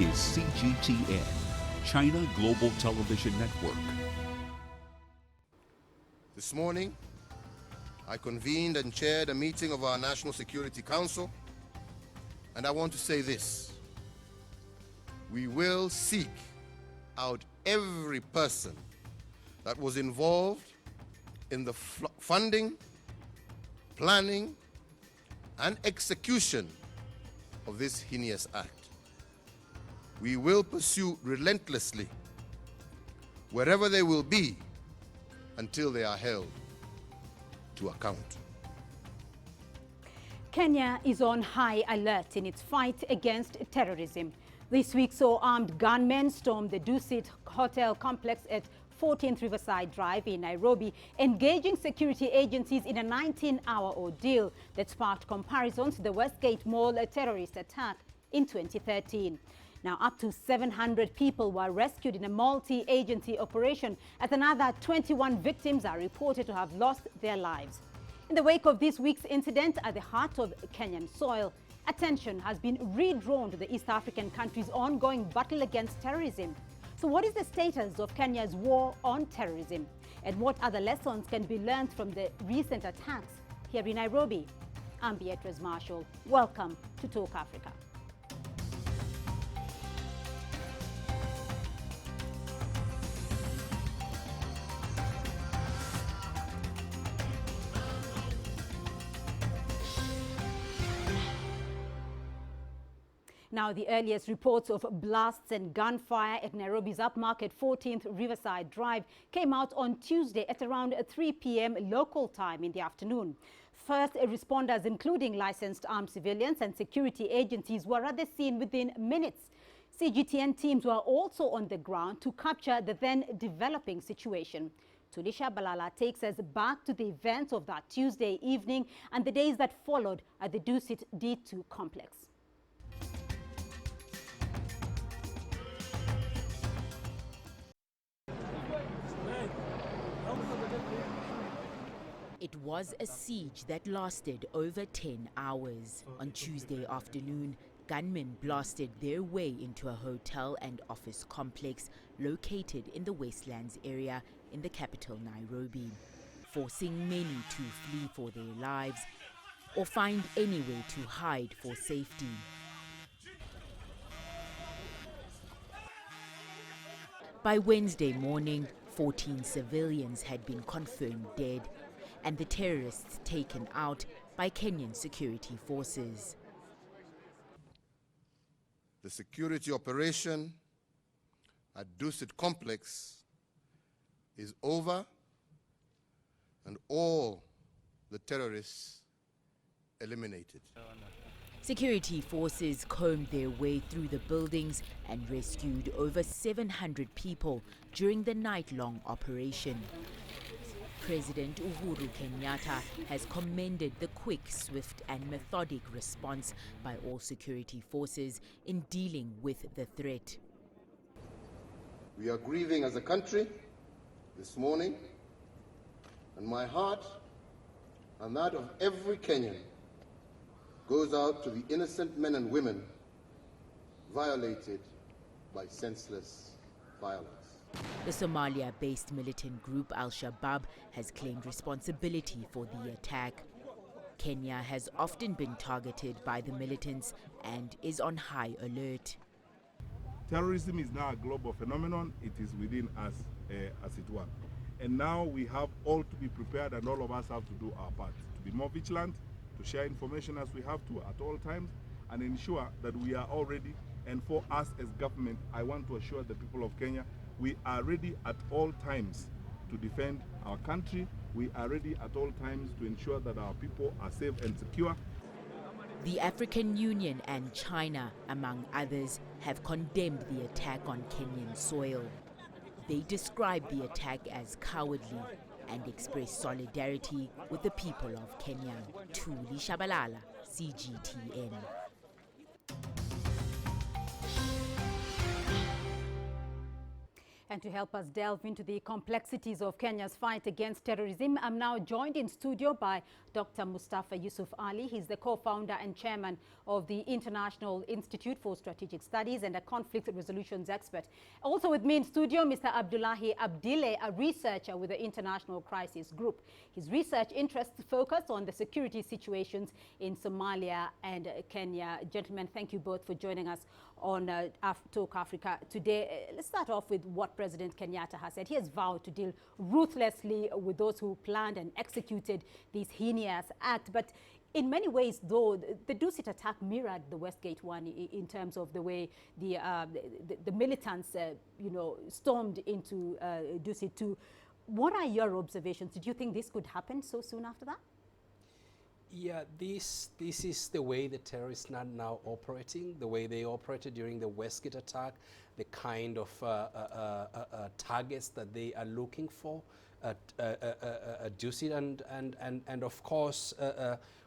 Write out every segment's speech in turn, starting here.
is CGTN, China Global Television Network. This morning, I convened and chaired a meeting of our National Security Council, and I want to say this: we will seek out every person that was involved in the funding, planning, and execution of this heinous act. We will pursue relentlessly wherever they will be until they are held to account. Kenya is on high alert in its fight against terrorism. This week saw armed gunmen storm the Dusit hotel complex at 14th Riverside Drive in Nairobi, engaging security agencies in a 19-hour ordeal that sparked comparisons to the Westgate Mall terrorist attack in 2013. Now, up to 700 people were rescued in a multi-agency operation, as another 21 victims are reported to have lost their lives. In the wake of this week's incident at the heart of Kenyan soil, attention has been redrawn to the East African country's ongoing battle against terrorism. So what is the status of Kenya's war on terrorism? And what other lessons can be learned from the recent attacks here in Nairobi? I'm Beatrice Marshall. Welcome to Talk Africa. Now, the earliest reports of blasts and gunfire at Nairobi's upmarket 14th Riverside Drive came out on Tuesday at around 3 p.m. local time in the afternoon. First responders, including licensed armed civilians and security agencies, were at the scene within minutes. CGTN teams were also on the ground to capture the then developing situation. Tulisha Balala takes us back to the events of that Tuesday evening and the days that followed at the Dusit D2 complex. It was a siege that lasted over 10 hours. On Tuesday afternoon, gunmen blasted their way into a hotel and office complex located in the Westlands area in the capital, Nairobi, forcing many to flee for their lives or find any way to hide for safety. By Wednesday morning, 14 civilians had been confirmed dead, and the terrorists taken out by Kenyan security forces. The security operation at Dusit complex is over, and all the terrorists eliminated. Security forces combed their way through the buildings and rescued over 700 people during the night-long operation. President Uhuru Kenyatta has commended the quick, swift and methodic response by all security forces in dealing with the threat. We are grieving as a country this morning, and my heart and that of every Kenyan goes out to the innocent men and women violated by senseless violence. The Somalia-based militant group Al-Shabab has claimed responsibility for the attack. Kenya has often been targeted by the militants and is on high alert. Terrorism is now a global phenomenon. It is within us, as it were. And now we have all to be prepared, and all of us have to do our part, to be more vigilant, to share information as we have to at all times, and ensure that we are all ready. And for us as government, I want to assure the people of Kenya, we are ready at all times to defend our country. We are ready at all times to ensure that our people are safe and secure. The African Union and China, among others, have condemned the attack on Kenyan soil. They describe the attack as cowardly and express solidarity with the people of Kenya. Tulisha Balala, CGTN. And to help us delve into the complexities of Kenya's fight against terrorism, I'm now joined in studio by Dr. Mustafa Yusuf Ali. He's the co-founder and chairman of the International Institute for Strategic Studies and a conflict resolutions expert. Also with me in studio, Mr. Abdullahi Abdile, a researcher with the International Crisis Group. His research interests focus on the security situations in Somalia and Kenya. Gentlemen, thank you both for joining us on Talk Africa today. Let's start off with what President Kenyatta has said. He has vowed to deal ruthlessly with those who planned and executed this heinous act. But in many ways, though, the Dusit attack mirrored the Westgate one in terms of the way the militants, stormed into Dusit 2. What are your observations? Did you think this could happen so soon after that? Yeah, this is the way the terrorists are now operating, the way they operated during the Westgate attack, the kind of targets that they are looking for at Dusit, and of course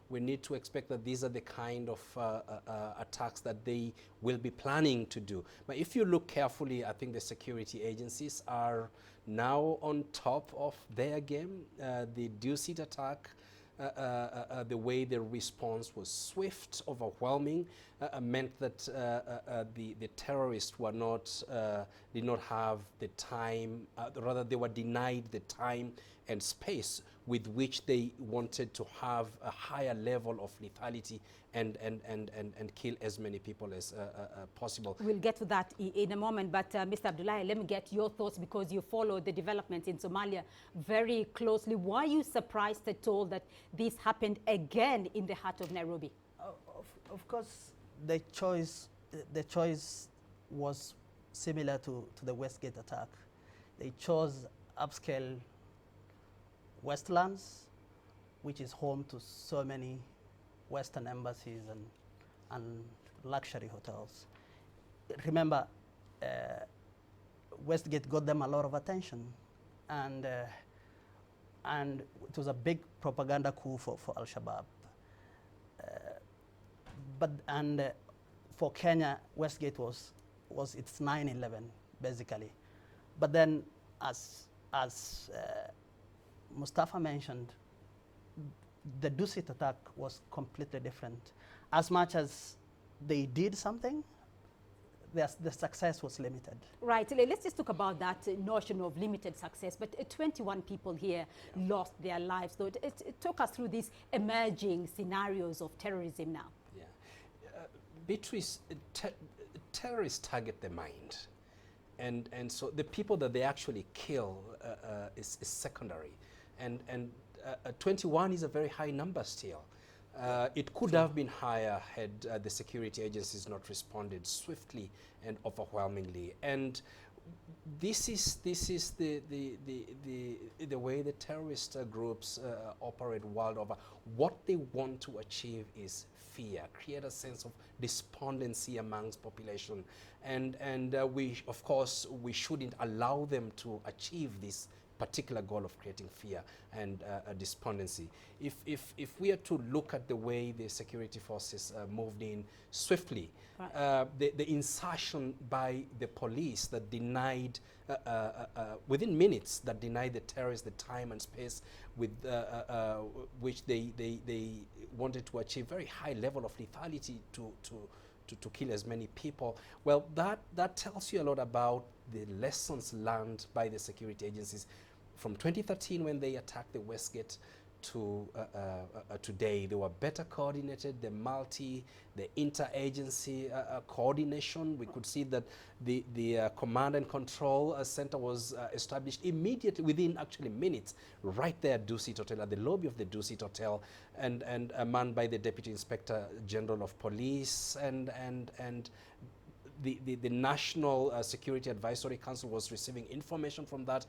we need to expect that these are the kind of attacks that they will be planning to do. But if you look carefully, I think the security agencies are now on top of their game. The Dusit attack, the way the response was swift, overwhelming, meant that the terrorists were did not have the time, rather they were denied the time and space with which they wanted to have a higher level of lethality and kill as many people as possible. We'll get to that in a moment, but Mr. Abdullahi, let me get your thoughts because you follow the developments in Somalia very closely. Why are you surprised at all that this happened again in the heart of Nairobi? Of course, the choice was similar to the Westgate attack. They chose upscale Westlands, which is home to so many Western embassies and luxury hotels. Remember, Westgate got them a lot of attention, and it was a big propaganda coup for Al-Shabab. For Kenya, Westgate was its 9/11 basically. But then, as Mustafa mentioned, the Dusit attack was completely different. As much as they did something, the success was limited. Right. Let's just talk about that notion of limited success. But 21 people here lost their lives. So talk us through these emerging scenarios of terrorism now. Yeah. Beatrice, terrorists target the mind. And so the people that they actually kill is secondary. And 21 is a very high number still. It could have been higher had the security agencies not responded swiftly and overwhelmingly. And this is the way the terrorist groups operate world over. What they want to achieve is fear, create a sense of despondency amongst population, and we, of course, we shouldn't allow them to achieve this particular goal of creating fear and despondency. If we are to look at the way the security forces moved in swiftly, right. The insertion by the police that denied, within minutes, that denied the terrorists the time and space with which they wanted to achieve very high level of lethality to kill as many people. Well, that tells you a lot about the lessons learned by the security agencies from 2013 when they attacked the Westgate to today. They were better coordinated, the interagency coordination. We could see that the command and control center was established immediately, within actually minutes, right there at Dusit Hotel, at the lobby of the Dusit Hotel, and manned by the Deputy Inspector General of Police, and the National Security Advisory Council was receiving information from that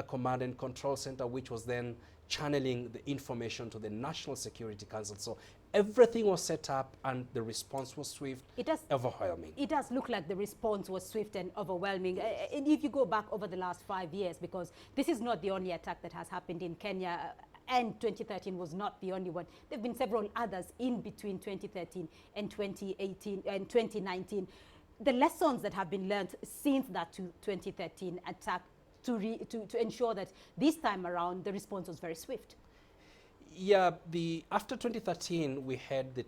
command and control center, which was then channeling the information to the National Security Council. So everything was set up and the response was swift, overwhelming. It does look like the response was swift and overwhelming. And if you go back over the last 5 years, because this is not the only attack that has happened in Kenya, and 2013 was not the only one. There have been several others in between 2013 and 2018 and 2019. the lessons that have been learned since that 2013 attack to ensure that this time around the response was very swift? Yeah, after 2013 we had the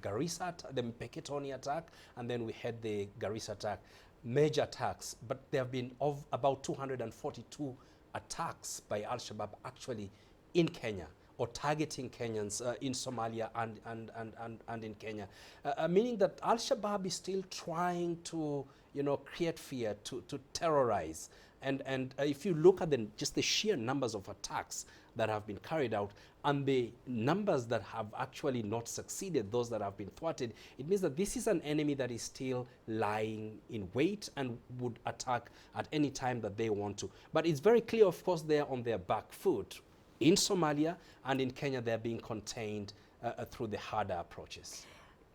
Garissa, the Mpeketoni attack, and then we had the Garissa attack, major attacks. But there have been about 242 attacks by Al-Shabab actually in Kenya, or targeting Kenyans in Somalia and in Kenya, meaning that Al-Shabab is still trying to, create fear, to terrorize. And if you look at just the sheer numbers of attacks that have been carried out and the numbers that have actually not succeeded, those that have been thwarted, it means that this is an enemy that is still lying in wait and would attack at any time that they want to. But it's very clear, of course, they're on their back foot. In Somalia and in Kenya, they're being contained through the harder approaches.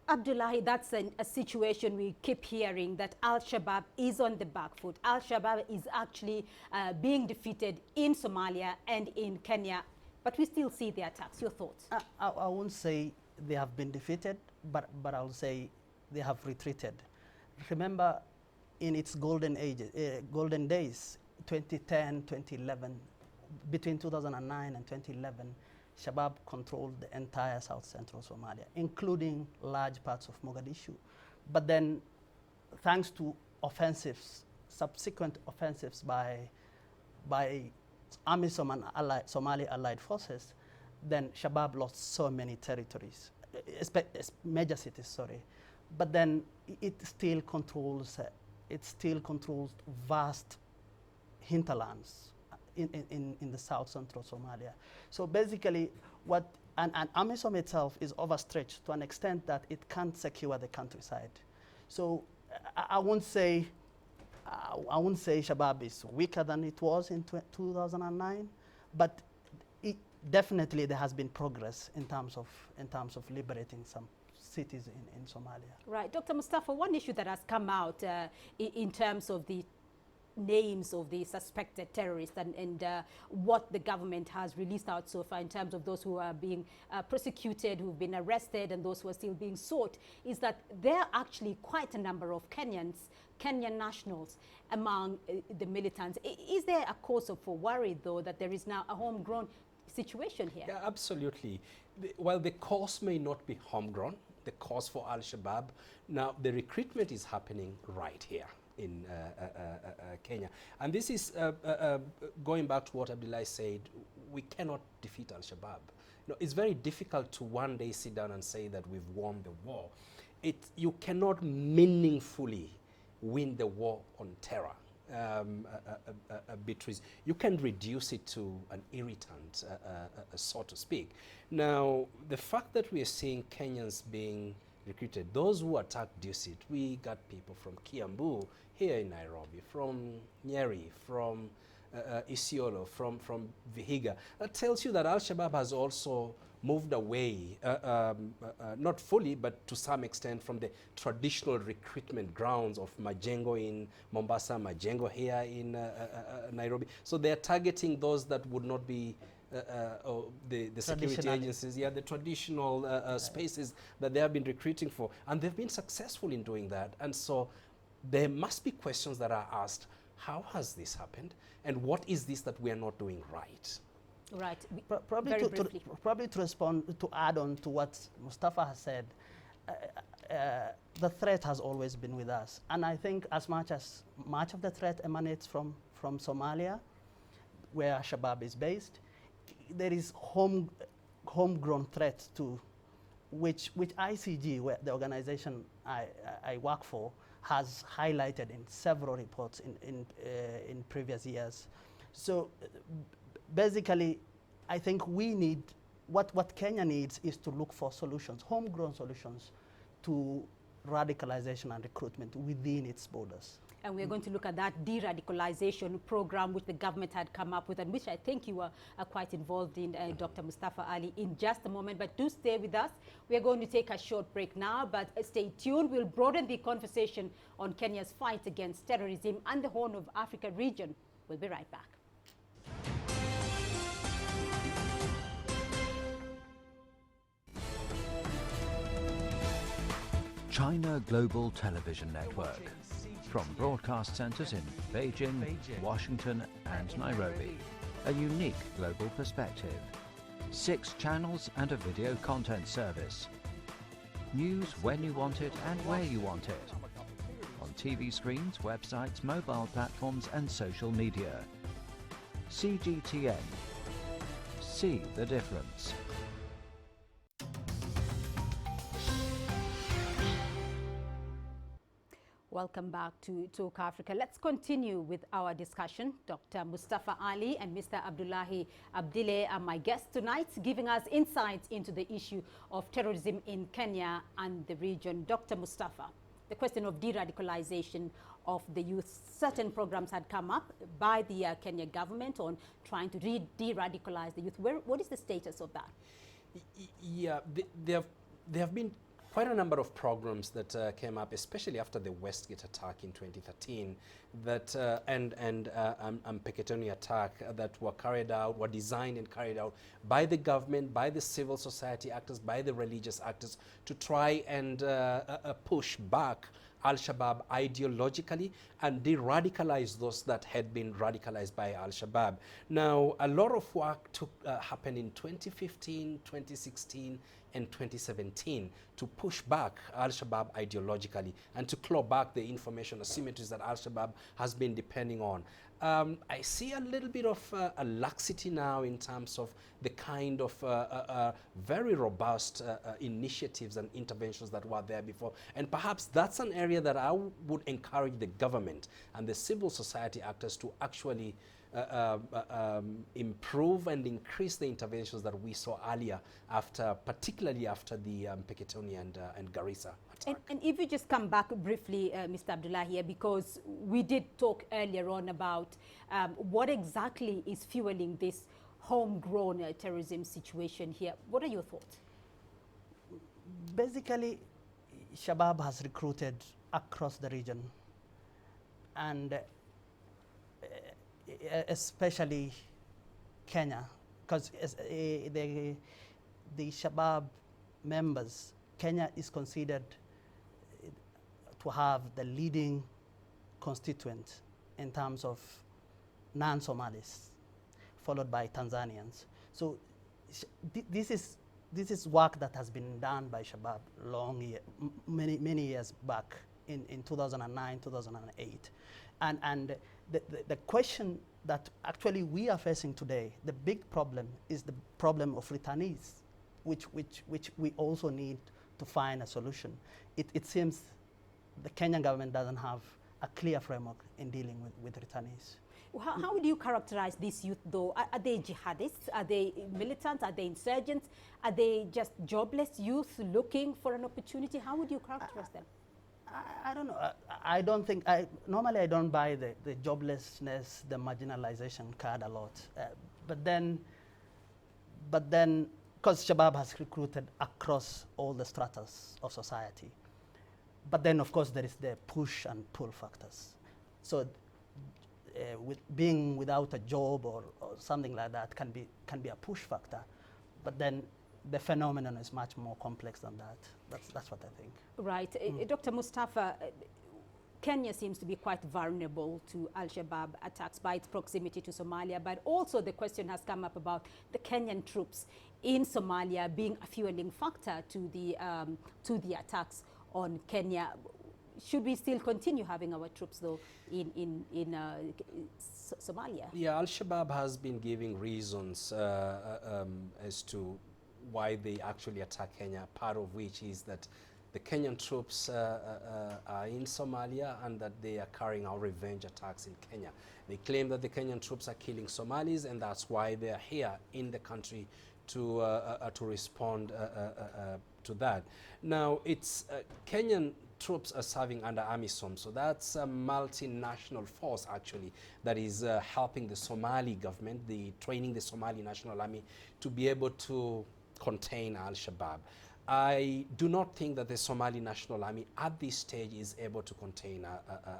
Abdullahi, that's a situation we keep hearing, that Al-Shabab is on the back foot. Al-Shabab is actually being defeated in Somalia and in Kenya, but we still see the attacks. Your thoughts? I won't say they have been defeated, but I'll say they have retreated. Remember, in its golden days, 2010, 2011, between 2009 and 2011, Shabab controlled the entire South Central Somalia, including large parts of Mogadishu. But then, thanks to offensives, subsequent offensives by AMISOM and Somali allied forces, then Shabab lost so many territories, major cities, sorry. But then it still controls vast hinterlands in the South Central Somalia. So basically, and AMISOM itself is overstretched to an extent that it can't secure the countryside. So I won't say Shabab is weaker than it was in 2009, but definitely there has been progress in terms of liberating some cities in Somalia. Right, Dr. Mustafa, one issue that has come out in terms of the names of the suspected terrorists and what the government has released out so far in terms of those who are being prosecuted, who've been arrested, and those who are still being sought, is that there are actually quite a number of Kenyan nationals among the militants. Is there a cause for worry, though, that there is now a homegrown situation here? Yeah, absolutely. While the cause may not be homegrown, the cause for Al-Shabab, now the recruitment is happening right here in Kenya. And this is going back to what Abdullah said, we cannot defeat Al-Shabaab. It's very difficult to one day sit down and say that we've won the war. You cannot meaningfully win the war on terror. Beatrice, you can reduce it to an irritant, so to speak. Now, the fact that we are seeing Kenyans being recruited, those who attacked Dusit, we got people from Kiambu here in Nairobi, from Nyeri, from Isiolo, from Vihiga. That tells you that Al-Shabaab has also moved away, not fully, but to some extent, from the traditional recruitment grounds of Majengo in Mombasa, Majengo here in Nairobi. So they're targeting those that would not be the security agencies, the traditional spaces that they have been recruiting for. And they've been successful in doing that. And so there must be questions that are asked, how has this happened? And what is this that we are not doing right? Right. Probably to respond, to add on to what Mustafa has said, the threat has always been with us. And I think as much of the threat emanates from Somalia, where Shabab is based, there is homegrown threats too, which ICG, where the organization I work for, has highlighted in several reports in previous years. So basically, I think we need, what Kenya needs is to look for solutions, homegrown solutions to radicalization and recruitment within its borders. And we're going to look at that de-radicalization program which the government had come up with and which I think you are quite involved in, Dr. Mustafa Ali, in just a moment. But do stay with us. We're going to take a short break now, but stay tuned. We'll broaden the conversation on Kenya's fight against terrorism and the Horn of Africa region. We'll be right back. China Global Television Network. From broadcast centers in Beijing, Washington, and Nairobi. A unique global perspective. 6 channels and a video content service. News when you want it and where you want it. On TV screens, websites, mobile platforms, and social media. CGTN. See the difference. Welcome back to Talk Africa. Let's continue with our discussion. Dr. Mustafa Ali and Mr. Abdullahi Abdile are my guests tonight, giving us insights into the issue of terrorism in Kenya and the region. Dr. Mustafa, the question of de-radicalization of the youth. Certain programs had come up by the Kenya government on trying to de-radicalize the youth. What is the status of that? Yeah, there have been quite a number of programs that came up, especially after the Westgate attack in 2013, that and Mpeketoni attack that were designed and carried out by the government, by the civil society actors, by the religious actors to try and push back Al-Shabab ideologically and de-radicalize those that had been radicalized by Al-Shabab. Now, a lot of work happened in 2015, 2016, and 2017 to push back Al-Shabaab ideologically and to claw back the information asymmetries that Al-Shabaab has been depending on. I see a little bit of a laxity now in terms of the kind of very robust initiatives and interventions that were there before. And perhaps that's an area that I would encourage the government and the civil society actors to actually improve and increase the interventions that we saw earlier, particularly after the Mpeketoni and Garissa attack. And if you just come back briefly, Mr. Abdullah here, because we did talk earlier on about what exactly is fueling this homegrown terrorism situation here. What are your thoughts? Basically, Shabab has recruited across the region, and especially Kenya, because the Shabab members, Kenya is considered to have the leading constituent in terms of non-Somalis, followed by Tanzanians. So this is work that has been done by Shabab many years back in 2009, 2008. And the question that actually we are facing today, the big problem is the problem of returnees, which we also need to find a solution. It seems the Kenyan government doesn't have a clear framework in dealing with returnees. How would you characterize these youth, though? Are they jihadists? Are they militants? Are they insurgents? Are they just jobless youth looking for an opportunity? How would you characterize them? I don't know. I don't think, normally I don't buy the joblessness, the marginalization card a lot. But then, because Shabab has recruited across all the stratas of society. But then, of course, there is the push and pull factors. So with being without a job or something like that can be a push factor. But then the phenomenon is much more complex than that. That's what I think. Right. Dr. Mustafa, Kenya seems to be quite vulnerable to Al-Shabaab attacks by its proximity to Somalia, but also the question has come up about the Kenyan troops in Somalia being a fueling factor to the attacks on Kenya. Should we still continue having our troops, though, in Somalia? Yeah, Al-Shabaab has been giving reasons as to why they actually attack Kenya, part of which is that the Kenyan troops are in Somalia and that they are carrying out revenge attacks in Kenya. They claim that the Kenyan troops are killing Somalis, and that's why they are here in the country to respond to that. Now, it's Kenyan troops are serving under AMISOM, so that's a multinational force actually that is helping the Somali government, training the Somali National Army to be able to contain Al-Shabaab. I do not think that the Somali National Army at this stage is able to contain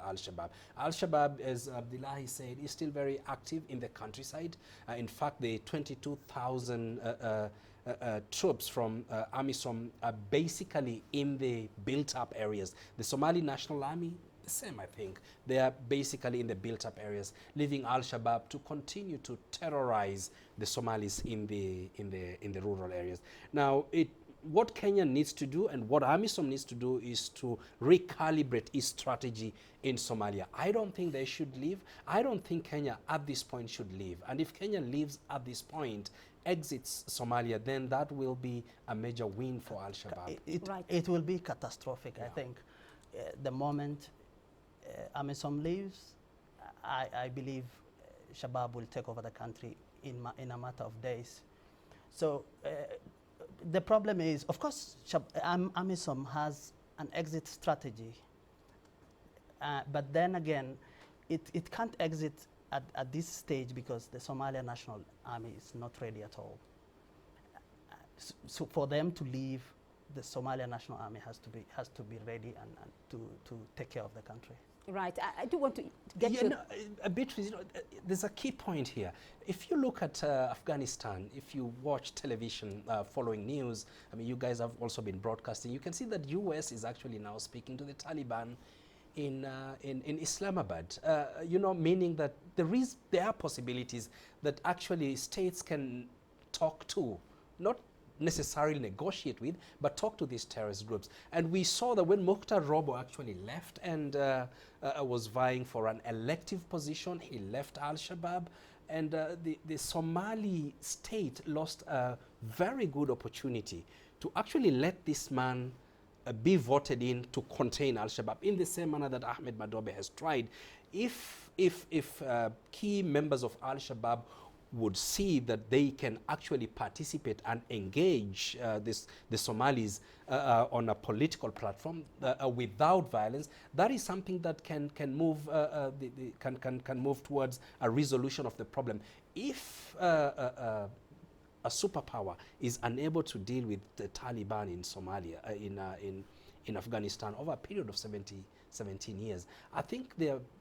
Al-Shabaab. Al-Shabaab, as Abdullahi said, is still very active in the countryside. In fact, the 22,000 troops from AMISOM are basically in the built-up areas. The Somali National Army, the same, I think. They are basically in the built-up areas, leaving Al-Shabab to continue to terrorize the Somalis in the rural areas. Now, what Kenya needs to do and what AMISOM needs to do is to recalibrate its strategy in Somalia. I don't think they should leave. I don't think Kenya at this point should leave. And if Kenya leaves at this point, exits Somalia, then that will be a major win for Al-Shabaab. It will be catastrophic, yeah. I think. The moment AMISOM leaves, I believe Shabab will take over the country in a matter of days. So the problem is, of course, AMISOM has an exit strategy, but then again, it can't exit at this stage because the Somalia National Army is not ready at all. So for them to leave, the Somalia National Army has to be ready and to take care of the country. Right. I do want to get you. Beatrice, there's a key point here. If you look at Afghanistan, if you watch television following news, I mean, you guys have also been broadcasting, you can see that US is actually now speaking to the Taliban in Islamabad, meaning that there are possibilities that actually states can talk to, not necessarily negotiate with, but talk to these terrorist groups. And we saw that when Mukhtar Robo actually left and was vying for an elective position, he left Al-Shabaab, and the Somali state lost a very good opportunity to actually let this man be voted in to contain Al-Shabaab in the same manner that Ahmed Madobe has tried. If key members of Al-Shabaab would see that they can actually participate and engage the Somalis on a political platform without violence, that is something that can move can move towards a resolution of the problem. If a superpower is unable to deal with the Taliban in Somalia, in Afghanistan over a period of 17 years, I think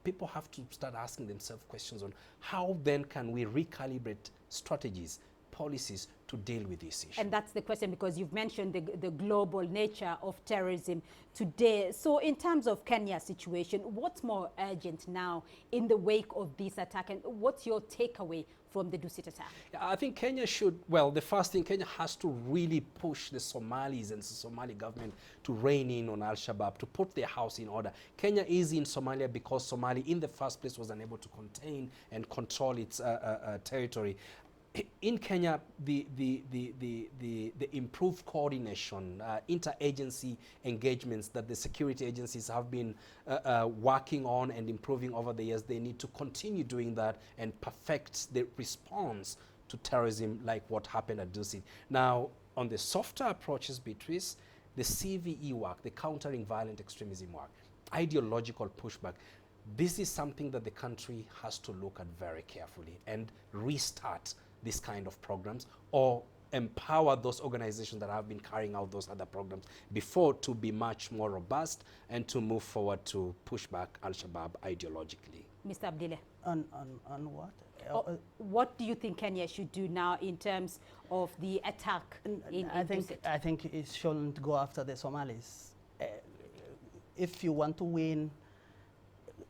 people have to start asking themselves questions on how then can we recalibrate strategies, policies to deal with this issue. And that's the question, because you've mentioned the global nature of terrorism today. So in terms of Kenya's situation, what's more urgent now in the wake of this attack, and what's your takeaway from the Dusit attack? I think Kenya should, well, the first thing, Kenya has to really push the Somalis and the Somali government to rein in on Al-Shabaab, to put their house in order. Kenya is in Somalia because Somalia in the first place was unable to contain and control its territory. In Kenya, the improved coordination, interagency engagements that the security agencies have been working on and improving over the years, they need to continue doing that and perfect the response to terrorism like what happened at Dusit. Now, on the softer approaches, Beatrice, the CVE work, the countering violent extremism work, ideological pushback, this is something that the country has to look at very carefully and restart this kind of programs, or empower those organizations that have been carrying out those other programs before to be much more robust and to move forward to push back Al-Shabaab ideologically. Mr. Abdile. On what? What do you think Kenya should do now in terms of the attack in Dusit? I think it shouldn't go after the Somalis. If you want to win,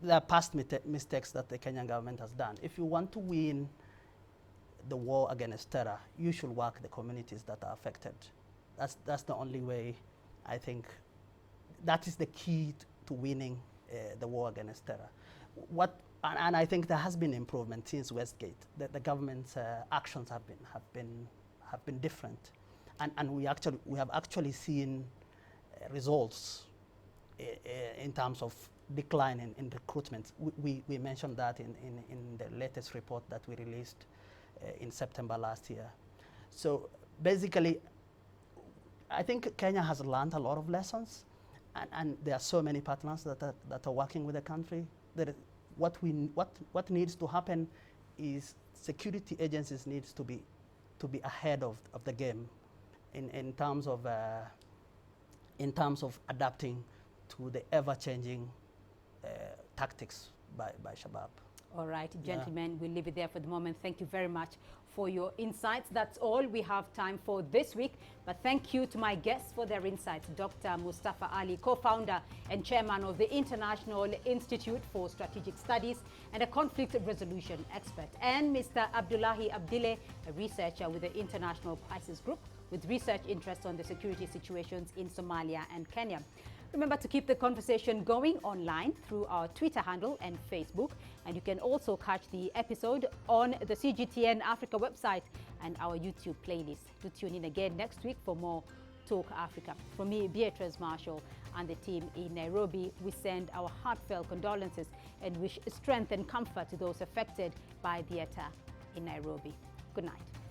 there are past mistakes that the Kenyan government has done. If you want to win the war against terror, you should work the communities that are affected. That's the only way. I think that is the key to winning the war against terror. And I think there has been improvement since Westgate. The government's actions have been different, and we have actually seen results in terms of decline in recruitment. We mentioned that in the latest report that we released in September last year. So basically, I think Kenya has learned a lot of lessons, and there are so many partners that are working with the country. What needs to happen is security agencies needs to be ahead of the game in terms of adapting to the ever-changing tactics by Shabab. All right, gentlemen, we'll leave it there for the moment. Thank you very much for your insights. That's all we have time for this week. But thank you to my guests for their insights. Dr. Mustafa Ali, co-founder and chairman of the International Institute for Strategic Studies and a conflict resolution expert. And Mr. Abdullahi Abdile, a researcher with the International Crisis Group with research interests on the security situations in Somalia and Kenya. Remember to keep the conversation going online through our Twitter handle and Facebook. And you can also catch the episode on the CGTN Africa website and our YouTube playlist. Do tune in again next week for more Talk Africa. From me, Beatrice Marshall, and the team in Nairobi, we send our heartfelt condolences and wish strength and comfort to those affected by the attack in Nairobi. Good night.